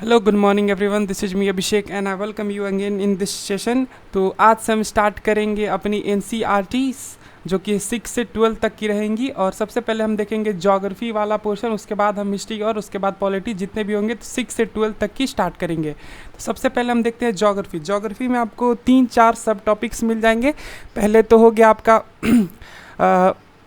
Hello good morning everyone, this is me Abhishek and I welcome you again in this session. तो आज से हम start करेंगे अपनी एनसीईआरटीज़ जो कि 6 से 12 तक की रहेंगी। और सबसे पहले हम देखेंगे ज्योग्राफी वाला पोर्शन, उसके बाद हम हिस्ट्री और उसके बाद पॉलिटी जितने भी होंगे तो 6 से 12 तक की स्टार्ट करेंगे। तो सबसे पहले हम देखते हैं ज्योग्राफी। ज्योग्राफी में आपको 3-4 सब टॉपिक्स मिल जाएंगे। पहले तो हो गया आपका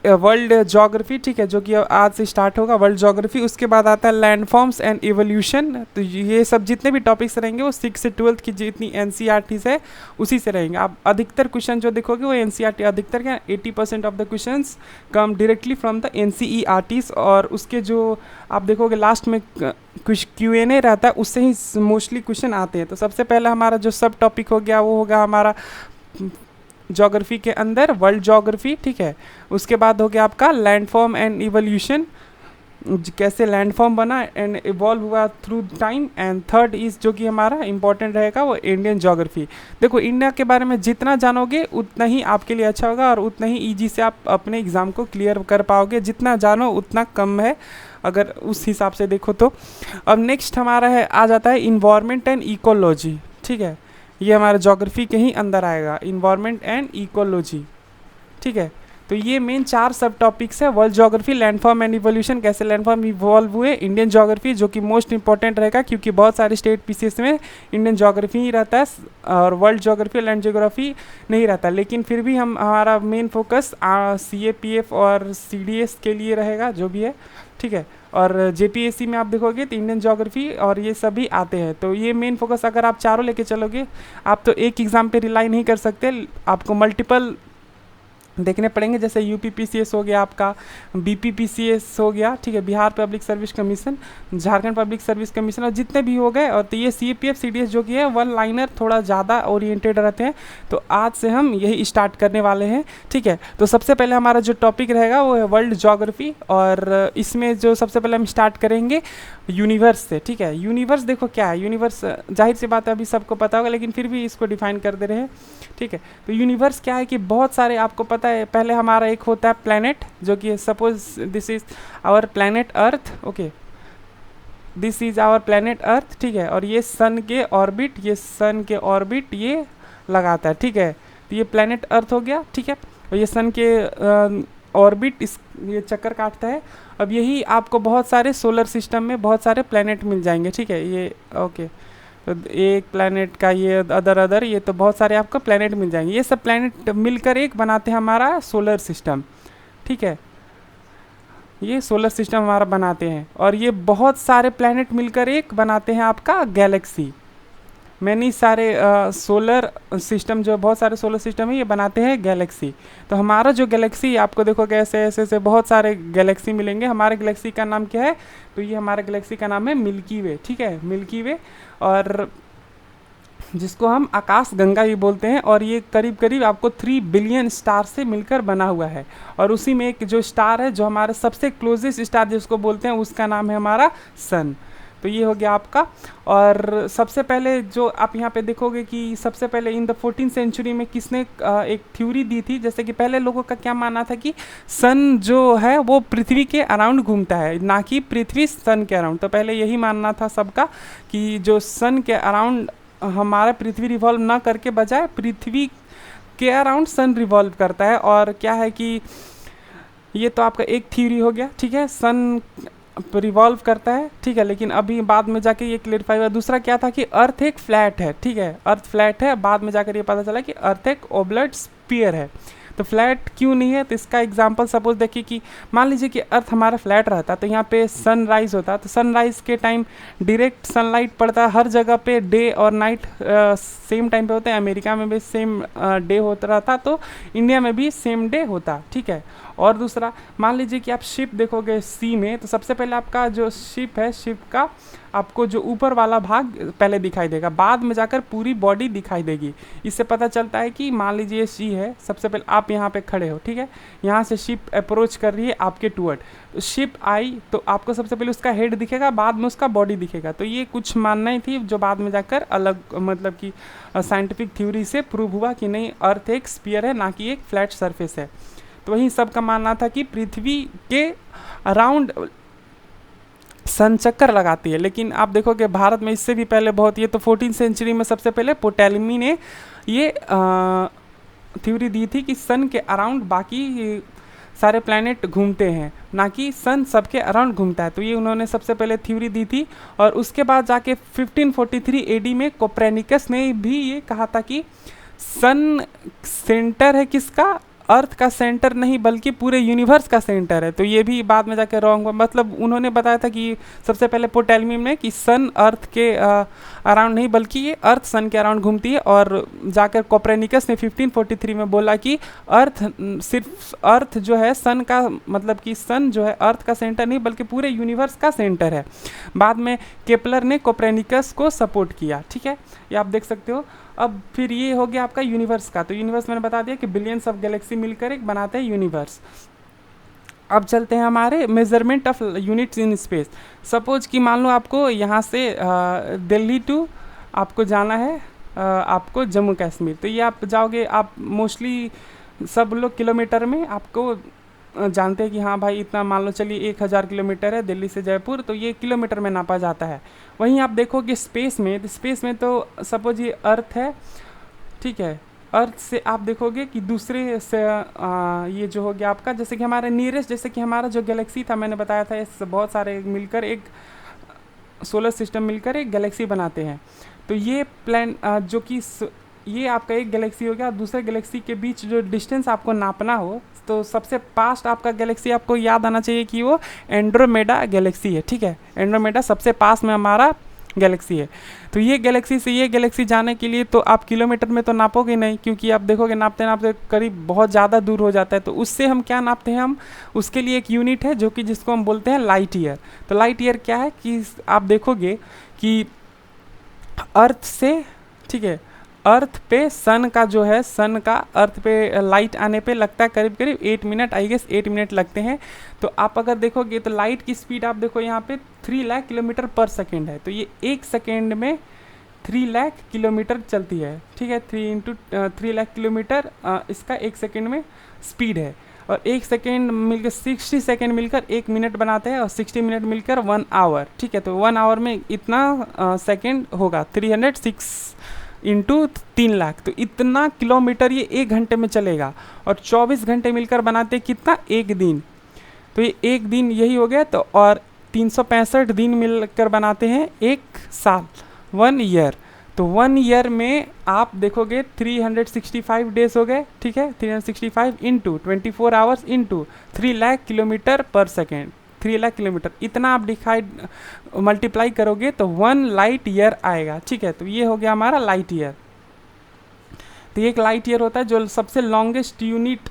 वर्ल्ड ज्योग्राफी, ठीक है, जो कि आज से स्टार्ट होगा वर्ल्ड ज्योग्राफी। उसके बाद आता है लैंडफॉर्म्स एंड इवोल्यूशन। तो ये सब जितने भी टॉपिक्स रहेंगे वो 6 से 12 की जितनी एनसीईआरटीज़ है उसी से रहेंगे। आप अधिकतर क्वेश्चन जो देखोगे वो एनसीईआरटी, अधिकतर क्या 80% of the questions come directly from the NCERTs. और उसके जो आप देखोगे लास्ट में कुछ क्यूएनए रहता है, उससे ही मोस्टली क्वेश्चन आते हैं। तो सबसे पहला हमारा जो सब टॉपिक हो गया वो होगा हमारा ज्योग्राफी के अंदर वर्ल्ड ज्योग्राफी, ठीक है। उसके बाद हो गया आपका लैंडफॉर्म एंड इवोल्यूशन, कैसे लैंडफॉर्म बना एंड इवॉल्व हुआ through time. And third is जो कि हमारा इंपॉर्टेंट रहेगा वो इंडियन ज्योग्राफी। देखो, इंडिया के बारे में जितना जानोगे उतना ही आपके लिए अच्छा होगा और उतना ही ईजी से आप अपने एग्ज़ाम को क्लियर कर पाओगे। जितना जानो उतना कम है अगर उस हिसाब से देखो तो। अब नेक्स्ट हमारा है आ जाता है इन्वायरमेंट एंड इकोलॉजी, ठीक है। ये हमारा ज्योग्राफी के ही अंदर आएगा, इन्वायरमेंट एंड इकोलॉजी, ठीक है। तो ये मेन 4 सब टॉपिक्स है, world geography, landform and evolution, कैसे लैंडफॉर्म इवॉल्व हुए, इंडियन ज्योग्राफी जो कि मोस्ट इंपॉर्टेंट रहेगा क्योंकि बहुत सारे स्टेट पीसीएस में इंडियन ज्योग्राफी ही रहता है और वर्ल्ड ज्योग्राफी लैंड ज्योग्राफी नहीं रहता। लेकिन फिर भी हम हमारा मेन फोकस सीएपीएफ और सीडीएस के लिए रहेगा जो भी है, ठीक है। और जेपीएससी में आप देखोगे तो इंडियन ज्योग्राफी और ये सभी आते हैं। तो ये मेन फोकस अगर आप चारों लेके चलोगे, आप तो एक एग्ज़ाम पे रिलाई नहीं कर सकते, आपको मल्टीपल देखने पड़ेंगे। जैसे यूपीपीसीएस हो गया आपका, बीपीपीसीएस हो गया, ठीक है, Bihar public service commission, Jharkhand public service commission और जितने भी हो गए। और तो ये सीपीएफ सीडीएस जो कि है वन लाइनर थोड़ा ज़्यादा ओरिएंटेड रहते हैं। तो आज से हम यही स्टार्ट करने वाले हैं, ठीक है। तो सबसे पहले हमारा जो टॉपिक रहेगा वो है वर्ल्ड ज्योग्राफी और इसमें जो सबसे पहले हम स्टार्ट करेंगे यूनिवर्स से, ठीक है। यूनिवर्स देखो क्या है, यूनिवर्स जाहिर सी बात है अभी सबको पता होगा लेकिन फिर भी इसको डिफाइन कर दे रहे हैं, ठीक है। तो यूनिवर्स क्या है कि बहुत सारे आपको पता है, पहले हमारा एक होता है प्लैनेट जो कि suppose this is our planet Earth, okay, this is our planet Earth, ठीक है। और ये सन के ऑर्बिट, ये सन के ऑर्बिट ये लगाता है, ठीक है। तो ये प्लैनेट अर्थ हो गया, ठीक है। और ये सन के ऑर्बिट इस ये चक्कर काटता है। अब यही आपको बहुत सारे सोलर सिस्टम में बहुत सारे प्लैनेट मिल जाएंगे, ठीक है। ये ओके, तो एक प्लैनेट का ये अदर ये तो बहुत सारे आपको प्लैनेट मिल जाएंगे। ये सब प्लैनेट मिलकर एक बनाते हैं हमारा सोलर सिस्टम, ठीक है। ये सोलर सिस्टम हमारा बनाते हैं और ये बहुत सारे प्लैनेट मिलकर एक बनाते हैं आपका गैलेक्सी। मैनी सारे सोलर सिस्टम, जो बहुत सारे सोलर सिस्टम है ये बनाते हैं गैलेक्सी। तो हमारा जो गैलेक्सी आपको देखोगे ऐसे ऐसे ऐसे बहुत सारे गैलेक्सी मिलेंगे। हमारे गैलेक्सी का नाम क्या है, तो ये हमारे गैलेक्सी का नाम है मिल्की वे, ठीक है, मिल्की वे। और जिसको हम आकाश गंगा भी बोलते हैं। और ये करीब करीब आपको 3 बिलियन स्टार से मिलकर बना हुआ है। और उसी में एक जो स्टार है जो हमारे सबसे क्लोजेस्ट स्टार जिसको बोलते हैं उसका नाम है हमारा सन। तो ये हो गया आपका। और सबसे पहले जो आप यहाँ पे देखोगे कि सबसे पहले इन द 14th सेंचुरी में किसने एक थ्योरी दी थी, जैसे कि पहले लोगों का क्या मानना था कि सन जो है वो पृथ्वी के अराउंड घूमता है, ना कि पृथ्वी सन के अराउंड। तो पहले यही मानना था सबका कि जो सन के अराउंड हमारा पृथ्वी रिवॉल्व ना करके बजाय पृथ्वी के अराउंड सन रिवॉल्व करता है। और क्या है कि ये तो आपका एक थ्योरी हो गया, ठीक है, सन रिवॉल्व करता है, ठीक है। लेकिन अभी बाद में जाके ये क्लियरफाई हुआ। दूसरा क्या था कि अर्थ एक फ्लैट है, ठीक है, अर्थ फ्लैट है। बाद में जाकर ये पता चला कि अर्थ एक ओब्लट स्फीयर है। तो फ्लैट क्यों नहीं है, तो इसका एग्जांपल सपोज देखिए कि मान लीजिए कि अर्थ हमारा फ्लैट रहता तो यहाँ पे सनराइज होता, तो सनराइज के टाइम डायरेक्ट सनलाइट पड़ता है हर जगह पे, डे और नाइट सेम टाइम पे होते हैं। अमेरिका में भी सेम डे होता रहता, तो इंडिया में भी सेम डे होता, ठीक है। और दूसरा मान लीजिए कि आप शिप देखोगे सी में, तो सबसे पहले आपका जो शिप है, शिप का आपको जो ऊपर वाला भाग पहले दिखाई देगा, बाद में जाकर पूरी बॉडी दिखाई देगी। इससे पता चलता है कि मान लीजिए सी है, सबसे पहले आप यहाँ पे खड़े हो, ठीक है, यहाँ से शिप अप्रोच कर रही है आपके टूवर्ड। तो शिप आई तो आपको सबसे पहले उसका हेड दिखेगा, बाद में उसका बॉडी दिखेगा। तो ये कुछ मानना ही थी जो बाद में जाकर अलग मतलब कि साइंटिफिक थ्योरी से प्रूव हुआ कि नहीं, अर्थ एक स्फीयर है ना कि एक फ्लैट सरफेस है। तो वही सबका मानना था कि पृथ्वी के अराउंड सन चक्कर लगाती है। लेकिन आप देखोगे भारत में इससे भी पहले बहुत, ये तो 14 सेंचुरी में सबसे पहले पोटैलमी ने ये थ्योरी दी थी कि सन के अराउंड बाकी सारे प्लैनेट घूमते हैं, ना कि सन सबके अराउंड घूमता है। तो ये उन्होंने सबसे पहले थ्योरी दी थी। और उसके बाद जाके 1543 एडी में कोपरनिकस ने भी ये कहा था कि सन सेंटर है किसका, अर्थ का सेंटर नहीं बल्कि पूरे यूनिवर्स का सेंटर है। तो ये भी बाद में जाके रॉन्ग हुआ। मतलब उन्होंने बताया था कि सबसे पहले पोटैलमी में कि सन अर्थ के अराउंड नहीं बल्कि ये अर्थ सन के अराउंड घूमती है। और जाकर कोपरनिकस ने 1543 में बोला कि अर्थ सिर्फ अर्थ जो है सन का, मतलब कि सन जो है अर्थ का सेंटर नहीं बल्कि पूरे यूनिवर्स का सेंटर है। बाद में केपलर ने कोपरनिकस को सपोर्ट किया। ठीक है, ये आप देख सकते हो। अब फिर ये हो गया आपका यूनिवर्स का। तो यूनिवर्स मैंने बता दिया कि बिलियंस ऑफ गैलेक्सी मिलकर एक बनाते हैं यूनिवर्स। अब चलते हैं हमारे measurement of units in space. Suppose कि मान लो आपको यहाँ से दिल्ली टू आपको जाना है आपको जम्मू कश्मीर। तो ये आप जाओगे, आप मोस्टली सब लोग किलोमीटर में आपको जानते हैं कि हाँ भाई इतना, मान लो चलिए 1000 किलोमीटर है दिल्ली से जयपुर, तो ये किलोमीटर में नापा जाता है। वहीं आप देखोगे स्पेस में, तो स्पेस में तो सपोज ये अर्थ है, ठीक है, अर्थ से आप देखोगे कि दूसरे से ये जो हो गया आपका, जैसे कि हमारा नियरेस्ट, जैसे कि हमारा जो गैलेक्सी था मैंने बताया था, इस बहुत सारे मिलकर एक सोलर सिस्टम मिलकर एक गैलेक्सी बनाते हैं। तो ये प्लान जो कि ये आपका एक गैलेक्सी हो गया। दूसरे गैलेक्सी के बीच जो डिस्टेंस आपको नापना हो, तो सबसे पास्ट आपका गैलेक्सी आपको याद आना चाहिए कि वो एंड्रोमेडा गैलेक्सी है। ठीक है, एंड्रोमेडा सबसे पास में हमारा गैलेक्सी है। तो ये गैलेक्सी से ये गैलेक्सी जाने के लिए तो आप किलोमीटर में तो नापोगे नहीं, क्योंकि आप देखोगे नापते नापते करीब बहुत ज़्यादा दूर हो जाता है। तो उससे हम क्या नापते हैं, हम उसके लिए एक यूनिट है जो कि जिसको हम बोलते हैं लाइट ईयर। तो लाइट ईयर क्या है कि आप देखोगे कि अर्थ से, ठीक है, अर्थ पे सन का जो है, सन का अर्थ पे लाइट आने पे लगता है करीब करीब 8 मिनट, आई गेस 8 मिनट लगते हैं। तो आप अगर देखोगे तो लाइट की स्पीड आप देखो यहाँ पे 3 लाख किलोमीटर पर सेकेंड है। तो ये एक सेकेंड में 3 लाख किलोमीटर चलती है। ठीक है, 3 लाख किलोमीटर इसका एक सेकेंड में स्पीड है। और एक सेकेंड मिलकर 60 सेकेंड मिलकर 1 मिनट बनाते हैं, और 60 मिनट मिलकर 1 आवर। ठीक है, तो 1 आवर में इतना सेकेंड होगा, 306 इंटू 3 लाख। तो इतना किलोमीटर ये 1 घंटे में चलेगा। और 24 घंटे मिलकर बनाते कितना, 1 दिन। तो ये 1 दिन यही हो गया। तो और 365 दिन मिलकर बनाते हैं 1 साल, 1 ईयर। तो 1 ईयर में आप देखोगे 365 डेज हो गए। ठीक है, 365 into 24 hours into 3 lakh kilometre पर सेकेंड, 3 लाख किलोमीटर, इतना आप मल्टीप्लाई करोगे तो 1 लाइट ईयर आएगा। ठीक है, तो ये हो गया हमारा लाइट ईयर। तो एक लाइट ईयर होता है जो सबसे लॉन्गेस्ट यूनिट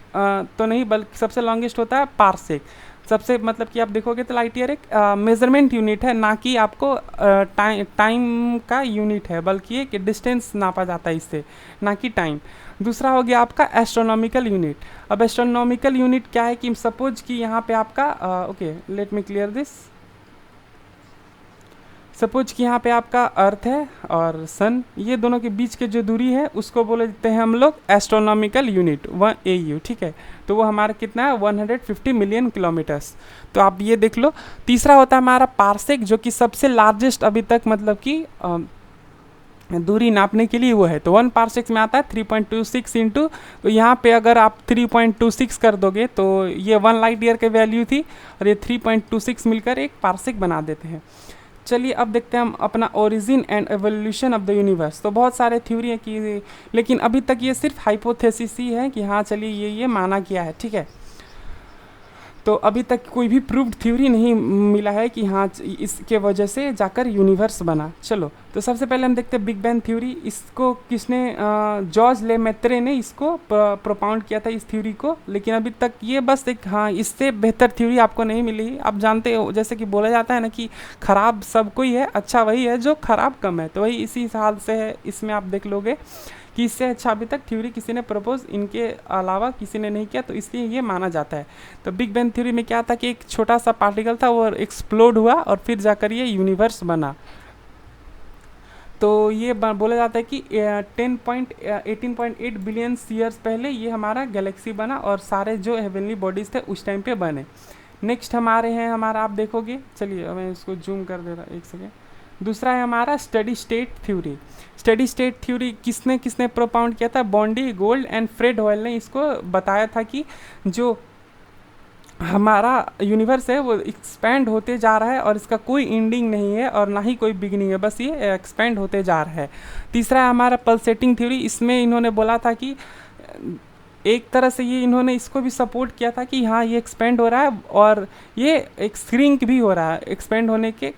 तो नहीं बल्कि सबसे लॉन्गेस्ट होता है पारसेक। सबसे मतलब कि आप देखोगे तो लाइट ईयर एक मेजरमेंट यूनिट है, ना कि आपको टाइम का यूनिट है, बल्कि एक डिस्टेंस नापा जाता है इससे, ना कि टाइम। दूसरा हो गया आपका एस्ट्रोनॉमिकल यूनिट। अब एस्ट्रोनॉमिकल यूनिट क्या है कि सपोज कि यहाँ पे आपका okay let me clear this. Suppose कि यहाँ पे आपका अर्थ है और सन, ये दोनों के बीच के जो दूरी है उसको बोले देते हैं हम लोग एस्ट्रोनॉमिकल यूनिट, 1 AU। ठीक है, तो वो हमारा कितना है, 150 मिलियन किलोमीटर्स। तो आप ये देख लो। तीसरा होता है हमारा पारसेक, जो कि सबसे लार्जेस्ट अभी तक मतलब कि दूरी नापने के लिए वो है। तो 1 पारसेक में आता है 3.26 इंटू, तो यहाँ पे अगर आप 3.26 कर दोगे तो ये 1 लाइट ईयर की वैल्यू थी, और ये 3.26 मिलकर एक पारसेक बना देते हैं। चलिए अब देखते हैं हम अपना origin and evolution of the universe. तो बहुत सारे थ्योरी है कि, लेकिन अभी तक ये सिर्फ हाइपोथेसिस ही है कि हाँ चलिए ये माना गया है। ठीक है, तो अभी तक कोई भी प्रूव्ड थ्योरी नहीं मिला है कि हाँ इसके वजह से जाकर यूनिवर्स बना। चलो, तो सबसे पहले हम देखते हैं बिग बैंग थ्योरी। इसको किसने, जॉर्ज ले मेत्रे ने इसको प्रोपाउंड किया था इस थ्योरी को। लेकिन अभी तक ये बस एक, हाँ इससे बेहतर थ्योरी आपको नहीं मिली। आप जानते हो जैसे कि बोला जाता है ना कि खराब सब कोई है, अच्छा वही है जो खराब कम है। तो वही इसी हाल से है, इसमें आप देख लोगे कि इससे अच्छा अभी तक थ्योरी किसी ने प्रपोज इनके अलावा किसी ने नहीं किया, तो इसलिए ये माना जाता है। तो बिग बैंग थ्योरी में क्या था कि एक छोटा सा पार्टिकल था, वो एक्सप्लोड हुआ और फिर जाकर ये यूनिवर्स बना। तो ये बोला जाता है कि 18.8 बिलियन ईयर्स पहले ये हमारा गैलेक्सी बना, और सारे जो हेवनली बॉडीज़ थे उस टाइम पे बने। नेक्स्ट हमारे हैं हमारा, आप देखोगे, चलिए मैं इसको जूम कर दे रहा एक सेकेंड। दूसरा है हमारा steady state theory. Steady state theory किसने किसने प्रोपाउंड किया था? Bondi, Gold and Fred Hoyle ने इसको बताया था कि जो हमारा यूनिवर्स है वो एक्सपैंड होते जा रहा है और इसका कोई एंडिंग नहीं है और ना ही कोई बिगिनिंग है, बस ये एक्सपैंड होते जा रहा है। तीसरा है हमारा पल्सेटिंग थ्योरी। इसमें इन्होंने बोला था कि एक तरह से ये इन्होंने इसको भी सपोर्ट किया था कि हाँ ये एक्सपेंड हो रहा है और ये एक श्रिंक भी हो रहा है, एक्सपेंड होने के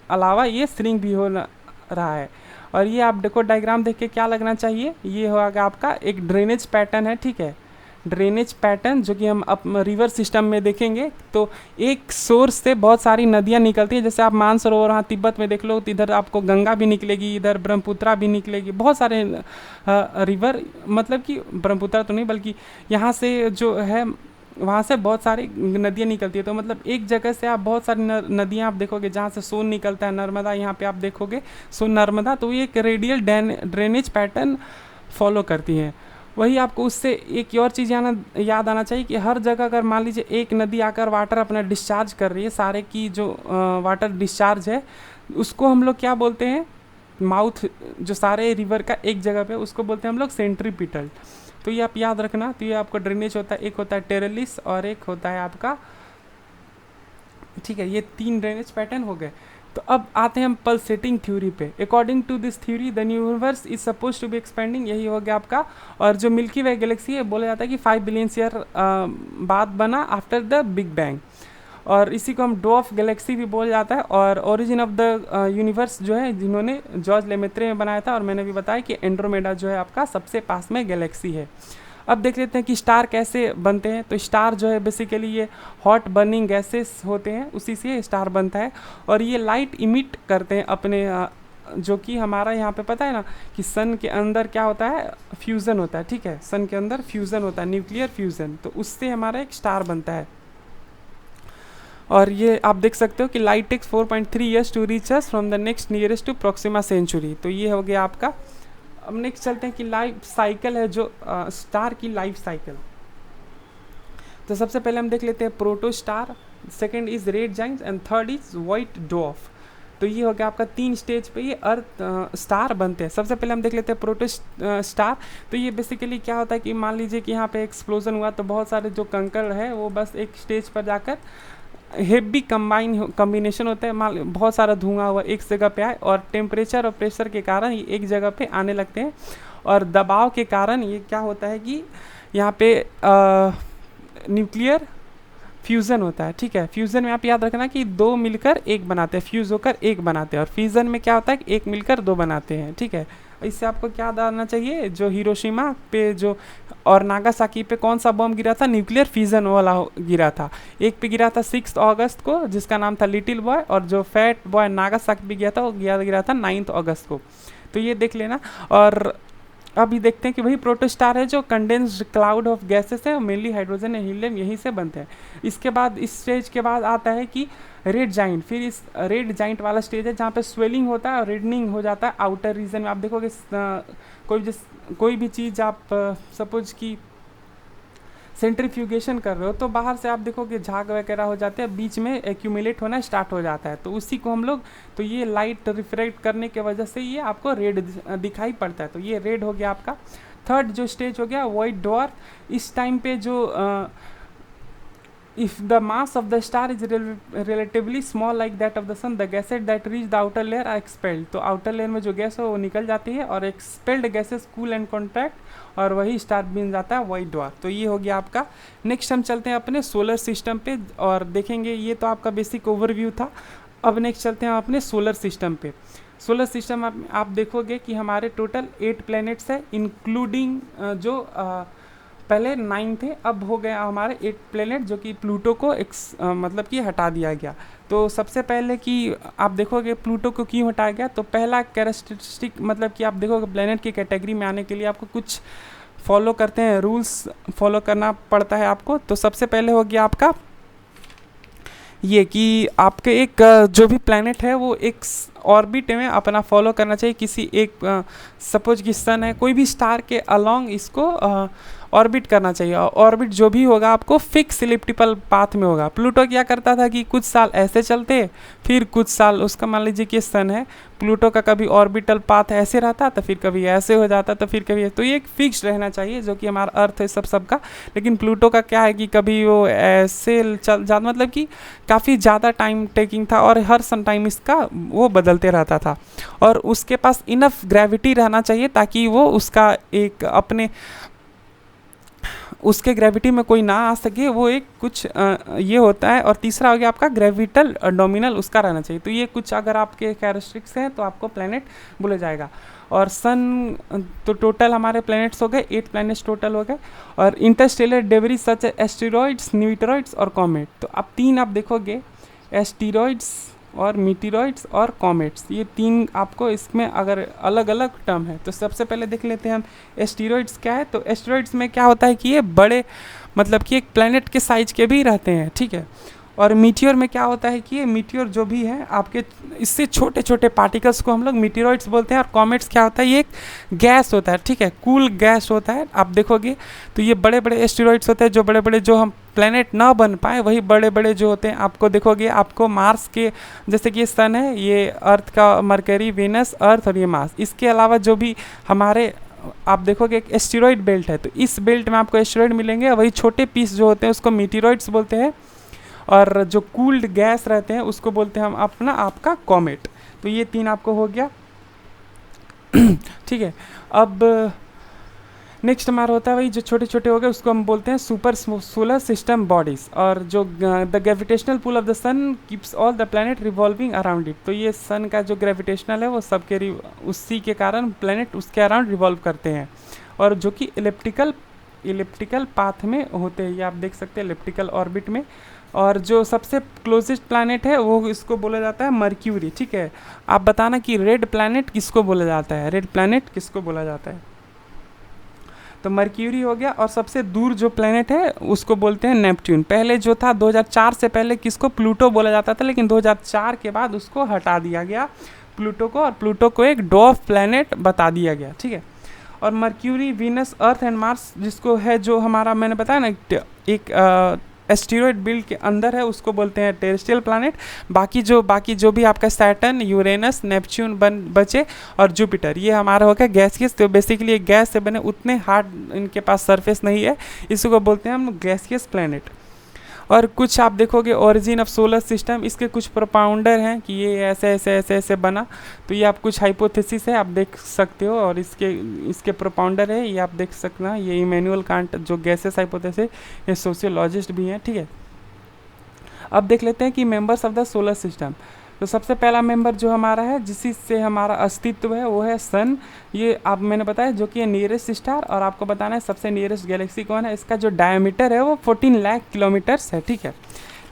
अलावा ये श्रिंक भी हो रहा है। और ये आप देखो डायग्राम देख के क्या लगना चाहिए, ये होगा आपका एक ड्रेनेज पैटर्न है, ठीक है, ड्रेनेज पैटर्न जो कि हम अब रिवर सिस्टम में देखेंगे तो एक सोर्स से बहुत सारी नदियाँ निकलती है। जैसे आप मानसरोवर वहाँ तिब्बत में देख लो तो इधर आपको गंगा भी निकलेगी, इधर ब्रह्मपुत्रा भी निकलेगी, बहुत सारे रिवर, मतलब कि ब्रह्मपुत्रा तो नहीं बल्कि यहाँ से जो है वहाँ से बहुत सारी नदियाँ निकलती है। तो मतलब एक जगह से आप बहुत सारी नदियाँ आप देखोगे जहाँ से सोन निकलता है, नर्मदा, यहाँ पे आप देखोगे सोन नर्मदा, तो ये एक रेडियल ड्रेनेज पैटर्न फॉलो करती हैं। वही आपको उससे एक और चीज़ याद आना चाहिए कि हर जगह अगर मान लीजिए एक नदी आकर वाटर अपना डिस्चार्ज कर रही है, सारे की जो वाटर डिस्चार्ज है उसको हम लोग क्या बोलते हैं, माउथ जो सारे रिवर का एक जगह पे, उसको बोलते हैं हम लोग सेंट्रीपिटल। तो ये आप याद रखना। तो ये आपका ड्रेनेज होता है, एक होता है टेरेलिस और एक होता है आपका, ठीक है, ये 3 ड्रेनेज पैटर्न हो गए। तो अब आते हैं हम पल्सेटिंग थ्योरी पे। According to this theory the universe is suppose to be expanding, यही हो गया आपका। और जो मिल्की वे गैलेक्सी है बोला जाता है कि 5 बिलियन ईयर बाद बना आफ्टर द बिग बैंग, और इसी को हम डॉफ गैलेक्सी भी बोला जाता है। और ओरिजिन ऑफ द यूनिवर्स जो है जिन्होंने जॉर्ज लेमेत्रे में बनाया था, और मैंने भी बताया कि एंड्रोमेडा जो है आपका सबसे पास में गैलेक्सी है। अब देख लेते हैं कि स्टार कैसे बनते हैं। तो स्टार जो है बेसिकली ये हॉट बर्निंग गैसेस होते हैं, उसी से स्टार बनता है और ये लाइट इमिट करते हैं अपने जो कि हमारा यहाँ पे पता है ना कि सन के अंदर क्या होता है, फ्यूज़न होता है, ठीक है, सन के अंदर फ्यूज़न होता है, न्यूक्लियर फ्यूज़न, तो उससे हमारा एक स्टार बनता है। और ये आप देख सकते हो कि light takes 4.3 years to reach us from the next nearest to Proxima Centauri. तो ये हो गया आपका। अब नेक्स्ट चलते हैं कि लाइफ साइकिल है जो स्टार की लाइफ साइकिल। तो सबसे पहले हम देख लेते हैं proto star, second is red giant and third is white dwarf. तो ये हो गया आपका 3 स्टेज पे ये अर्थ स्टार बनते हैं। सबसे पहले हम देख लेते हैं प्रोटो स्टार। तो ये बेसिकली क्या होता है कि मान लीजिए कि यहाँ पे एक्सप्लोजन हुआ तो बहुत सारे जो कंकड़ है वो बस एक स्टेज पर जाकर हेवी कम्बिनेशन होता है, मान बहुत सारा धुआं हुआ एक जगह पे आए और टेम्परेचर और प्रेशर के कारण ये एक जगह पे आने लगते हैं और दबाव के कारण ये क्या होता है कि यहाँ पे न्यूक्लियर फ्यूज़न होता है, ठीक है। फ्यूज़न में आप याद रखना कि 2 मिलकर 1 बनाते हैं, फ्यूज़ होकर 1 बनाते हैं, और फ्यूज़न में क्या होता है कि 1 मिलकर 2 बनाते हैं, ठीक है। इससे आपको क्या याद आना चाहिए, जो हिरोशिमा पे जो और नागासाकी पे कौन सा बम गिरा था, न्यूक्लियर फ्यूज़न वाला गिरा था। एक पे गिरा था 6 अगस्त को जिसका नाम था लिटिल बॉय, और जो फैट बॉय नागासाकी पे गया था वो गिरा था 9 अगस्त को। तो ये देख लेना। और अभी देखते हैं कि वही प्रोटोस्टार है जो कंडेंस्ड क्लाउड ऑफ गैसेस है, मेनली हाइड्रोजन एंड हीलियम यहीं से बनते हैं। इसके बाद इस स्टेज के बाद आता है कि रेड जाइंट। फिर इस रेड जाइंट वाला स्टेज है जहाँ पे स्वेलिंग होता है और रेडनिंग हो जाता है आउटर रीजन में। आप देखोगे कोई भी चीज़ आप सपोज कि सेंट्रीफ्यूगेशन कर रहे हो तो बाहर से आप देखोगे झाग वगैरह हो जाते हैं, बीच में एक्यूमुलेट होना स्टार्ट हो जाता है, तो उसी को हम लोग, तो ये लाइट रिफ्लेक्ट करने के वजह से ये आपको रेड दिखाई पड़ता है। तो ये रेड हो गया आपका। थर्ड जो स्टेज हो गया वाइट ड्वार्फ। इस टाइम पे जो if the mass of the star is relatively small like that of the sun, the gases that reach the outer layer are expelled। तो outer layer में जो गैस है वो निकल जाती है और expelled gases cool and contract और वही स्टार बन जाता है वाइट ड्वार्फ। तो ये हो गया आपका। नेक्स्ट हम चलते हैं अपने सोलर सिस्टम पे और देखेंगे, ये तो आपका बेसिक ओवरव्यू था। अब नेक्स्ट चलते हैं अपने सोलर सिस्टम पे। सोलर सिस्टम आप देखोगे कि हमारे टोटल 8 प्लैनेट्स है, इंक्लूडिंग जो पहले 9 थे, अब हो गया हमारे 8 प्लेनेट जो कि प्लूटो को मतलब कि हटा दिया गया। तो सबसे पहले कि आप देखोगे प्लूटो को क्यों हटाया गया, तो पहला कैरेक्टरिस्टिक मतलब कि आप देखोगे प्लेनेट की कैटेगरी में आने के लिए आपको कुछ फॉलो करते हैं, रूल्स फॉलो करना पड़ता है आपको। तो सबसे पहले हो गया आपका ये कि आपके एक जो भी प्लैनेट है वो एक ऑर्बिट में अपना फॉलो करना चाहिए किसी एक, सपोज कि सन है, कोई भी स्टार के अलोंग इसको ऑर्बिट करना चाहिए, और ऑर्बिट जो भी होगा आपको फिक्स इलिप्टिकल पाथ में होगा। प्लूटो क्या करता था कि कुछ साल ऐसे चलते, फिर कुछ साल उसका मान लीजिए कि सन है, प्लूटो का कभी ऑर्बिटल पाथ ऐसे रहता तो फिर कभी ऐसे हो जाता तो फिर कभी, तो ये एक फिक्स रहना चाहिए जो कि हमारा अर्थ है सबका। लेकिन प्लूटो का क्या है कि कभी वो ऐसे चल जा, मतलब कि काफ़ी ज़्यादा टाइम टेकिंग था और हर सम टाइम इसका वो बदलते रहता था, और उसके पास इनफ ग्रेविटी रहना चाहिए ताकि वो उसका एक अपने उसके ग्रेविटी में कोई ना आ सके, वो एक कुछ ये होता है। और तीसरा हो गया आपका ग्रेविटल डोमिनल उसका रहना चाहिए। तो ये कुछ अगर आपके कैरेक्टरिस्टिक्स हैं तो आपको प्लेनेट बोला जाएगा। और सन, तो टोटल हमारे प्लैनेट्स हो गए 8 प्लैनेट्स टोटल हो गए। और इंटरस्टेलर डेब्रिस सच एस्टेरॉइड्स, मीटेरॉइड्स और कॉमेट। तो अब 3 आप देखोगे, एस्टेरॉइड्स और मीटेरॉइड्स और कॉमेट्स, ये 3 आपको इसमें अगर अलग अलग टर्म है। तो सबसे पहले देख लेते हैं हम एस्टेरॉइड्स क्या है। तो एस्टेरॉइड्स में क्या होता है कि ये बड़े, मतलब कि एक प्लैनेट के साइज के भी रहते हैं, ठीक है। और मीटियोर में क्या होता है कि ये मीटियोर जो भी है आपके, इससे छोटे छोटे पार्टिकल्स को हम लोग मीटियोइड्स बोलते हैं। और कॉमेट्स क्या होता है, ये एक गैस होता है, ठीक है, कूल गैस होता है। आप देखोगे तो ये बड़े बड़े एस्टेरॉइड्स होते हैं, जो बड़े बड़े, जो हम प्लैनेट ना बन पाए वही बड़े बड़े जो होते हैं। आपको देखोगे, आपको मार्स के, जैसे कि ये सन है, ये अर्थ का मरकरी, वेनस, अर्थ और ये मार्स, इसके अलावा जो भी हमारे आप देखोगे एक एस्टेरॉइड बेल्ट है। तो इस बेल्ट में आपको एस्टेरॉइड मिलेंगे, वही छोटे पीस जो होते हैं उसको मीटियोइड्स बोलते हैं। और जो कूल्ड गैस रहते हैं उसको बोलते हैं हम अपना आपका कॉमेट। तो ये 3 आपको हो गया, ठीक है। अब नेक्स्ट हमारा होता है वही जो छोटे छोटे हो गए, उसको हम बोलते हैं सुपर सोलर सिस्टम बॉडीज। और जो the gravitational pull of the sun keeps all the planet revolving around it. तो ये सन का जो ग्रेविटेशनल है वो सबके उसी के कारण प्लैनेट उसके अराउंड रिवॉल्व करते हैं, और जो कि इलिप्टिकल पाथ में होते हैं। ये आप देख सकते हैं इलिप्टिकल ऑर्बिट में। और जो सबसे क्लोजेस्ट प्लैनेट है वो इसको बोला जाता है मर्क्यूरी, ठीक है। आप बताना कि रेड प्लैनेट किसको बोला जाता है, रेड प्लैनेट किसको बोला जाता है। तो मर्क्यूरी हो गया। और सबसे दूर जो प्लैनेट है उसको बोलते हैं नेपट्यून। पहले जो था 2004 से पहले किसको, प्लूटो बोला जाता था, लेकिन 2004 के बाद उसको हटा दिया गया प्लूटो को, और प्लूटो को एक डॉर्फ प्लैनेट बता दिया गया, ठीक है। और mercury, Venus, earth and Mars जिसको है, जो हमारा मैंने बताया ना एक एस्टेरॉइड बेल्ट के अंदर है, उसको बोलते हैं टेरेस्ट्रियल प्लैनेट। बाकी जो भी आपका सैटर्न, यूरेनस, नेपच्यून बचे, और जुपिटर, ये हमारा हो गया गैसियस। तो बेसिकली गैस से बने, उतने हार्ड इनके पास सरफेस नहीं है, इसी को बोलते हैं हम गैसियस प्लैनेट। और कुछ आप देखोगे ओरिजिन ऑफ सोलर सिस्टम, इसके कुछ प्रोपाउंडर हैं कि ये ऐसे ऐसे ऐसे ऐसे बना। तो ये आप कुछ हाइपोथेसिस है, आप देख सकते हो। और इसके प्रोपाउंडर है, ये आप देख सकना, ये इमैनुअल कांट जो गैसेस हाइपोथेसिस, ये सोशियोलॉजिस्ट भी हैं, ठीक है। अब देख लेते हैं कि members of the solar system. तो सबसे पहला मेंबर जो हमारा है, जिसी से हमारा अस्तित्व है, वो है सन। ये आप मैंने बताया जो कि नियरेस्ट स्टार। और आपको बताना है सबसे नियरेस्ट गैलेक्सी कौन है। इसका जो डायमीटर है वो 14 लाख किलोमीटर्स है, ठीक है।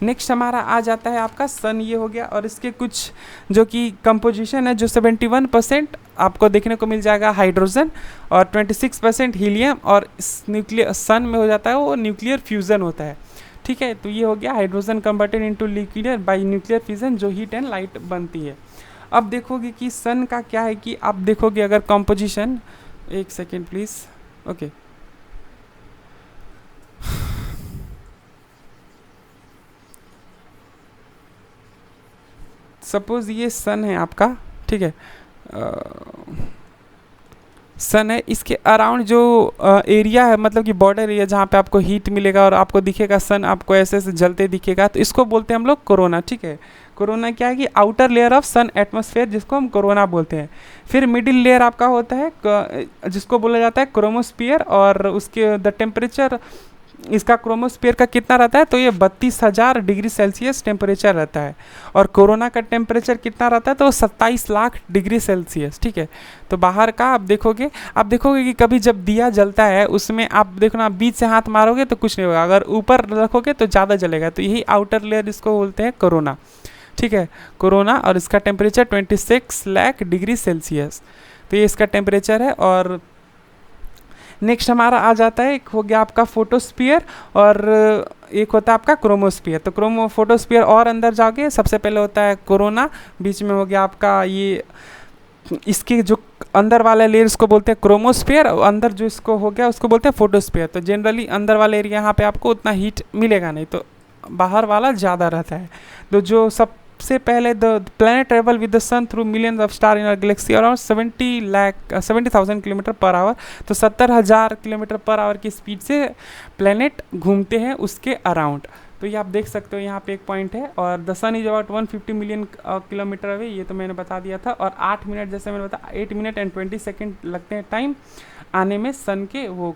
नेक्स्ट हमारा आ जाता है आपका सन, ये हो गया। और इसके कुछ जो कि कंपोजिशन है, जो 71% आपको देखने को मिल जाएगा हाइड्रोजन, और 26% हीलियम, और न्यूक्लियर सन में हो जाता है वो न्यूक्लियर फ्यूज़न होता है, ठीक है। तो ये हो गया hydrogen converted into liquid bye nuclear fission, जो हीट एंड लाइट बनती है। अब देखोगे कि सन का क्या है कि आप देखोगे अगर कंपोजिशन, एक सेकेंड प्लीज, ओके। सपोज ये सन है आपका, ठीक है, सन है, इसके अराउंड जो एरिया है, मतलब कि बॉर्डर एरिया जहाँ पे आपको हीट मिलेगा और आपको दिखेगा सन, आपको ऐसे ऐसे जलते दिखेगा, तो इसको बोलते हैं हम लोग कोरोना, ठीक है। कोरोना क्या है कि outer layer of sun atmosphere, जिसको हम कोरोना बोलते हैं। फिर मिडिल लेयर आपका होता है जिसको बोला जाता है क्रोमोस्फियर, और उसके द टेम्परेचर इसका क्रोमोस्फियर का कितना रहता है, तो ये 32,000 डिग्री सेल्सियस टेम्परेचर रहता है। और कोरोना का टेम्परेचर कितना रहता है, तो 27 लाख डिग्री सेल्सियस, ठीक है। तो बाहर का आप देखोगे कि कभी जब दिया जलता है उसमें आप देखना, बीच से हाथ मारोगे तो कुछ नहीं होगा, अगर ऊपर रखोगे तो ज़्यादा जलेगा। तो यही आउटर लेयर इसको बोलते हैं कोरोना, ठीक है, कोरोना। और इसका टेम्परेचर 26 लाख डिग्री सेल्सियस, तो ये इसका टेम्परेचर है। और नेक्स्ट हमारा आ जाता है, एक हो गया आपका फोटोस्फीयर, और एक होता है आपका क्रोमोस्फीयर। तो फोटोस्फीयर और अंदर जाओगे, सबसे पहले होता है कोरोना, बीच में हो गया आपका ये, इसके जो अंदर वाले लेयर्स को बोलते हैं क्रोमोस्फेयर, और अंदर जो इसको हो गया उसको बोलते हैं फोटोस्फेयर। तो जनरली अंदर वाले एरिया यहाँ पे आपको उतना हीट मिलेगा नहीं, तो बाहर वाला ज़्यादा रहता है। तो जो सबसे पहले the planet travel with the sun through millions of star in galaxy around 70,000 kilometre per hour. तो 70,000 किलोमीटर पर आवर की स्पीड से प्लैनेट घूमते हैं उसके अराउंड। तो ये आप देख सकते हो यहाँ पे एक पॉइंट है। और the sun is about 150 million kilometre away, ये तो मैंने बता दिया था। और 8 मिनट, जैसे मैंने बताया 8 मिनट एंड 20 सेकेंड लगते हैं टाइम आने में सन के वो।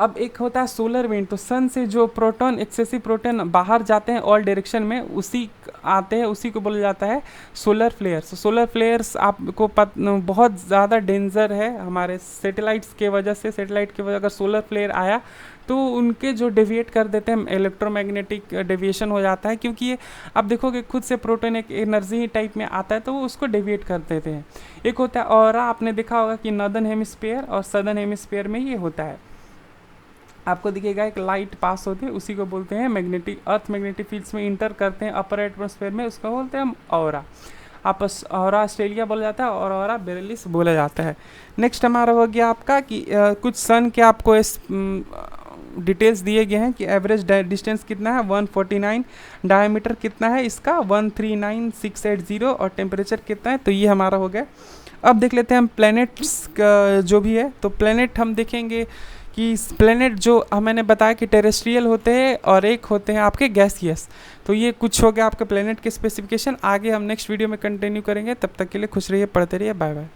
अब एक होता है सोलर विंड। तो सन से जो प्रोटॉन, एक्सेसिव प्रोटॉन बाहर जाते हैं ऑल डायरेक्शन में, उसी आते हैं, उसी को बोला जाता है सोलर फ्लेयर्स। तो सोलर फ्लेयर्स आपको बहुत ज़्यादा डेंजर है हमारे सैटेलाइट्स के वजह से। सैटेलाइट की वजह अगर सोलर फ्लेयर आया तो उनके जो डेविएट कर देते हैं, इलेक्ट्रोमैग्नेटिक डेविएशन हो जाता है, क्योंकि ये आप देखोगे खुद से प्रोटॉन एक एनर्जी टाइप में आता है तो वो उसको डेविएट कर देते हैं। एक होता है ऑरा, आपने देखा होगा कि नॉर्दर्न हेमिस्फीयर और सदर्न हेमिस्फीयर में ये होता है। आपको दिखेगा एक लाइट पास होती है, उसी को बोलते हैं मैग्नेटिक, अर्थ मैग्नेटिक फील्ड्स में इंटर करते हैं अपर एटमॉस्फेयर में, उसको बोलते हैं ऑरा। आपस ऑरा ऑस्ट्रेलिया बोला जाता है और ऑरा बोरेलिस बोला जाता है। नेक्स्ट हमारा हो गया आपका कि कुछ सन के आपको इस डिटेल्स दिए गए हैं कि एवरेज डिस्टेंस कितना है 149, डायमीटर कितना है इसका 139680, और टेम्परेचर कितना है। तो ये हमारा हो गया। अब देख लेते हैं हम प्लैनेट्स का जो भी है। तो प्लैनेट हम देखेंगे कि प्लैनेट जो मैंने बताया कि टेरेस्ट्रियल होते हैं और एक होते हैं आपके गैसियस। तो ये कुछ हो गया आपके प्लैनेट के स्पेसिफिकेशन। आगे हम नेक्स्ट वीडियो में कंटिन्यू करेंगे, तब तक के लिए खुश रहिए, पढ़ते रहिए, बाय बाय।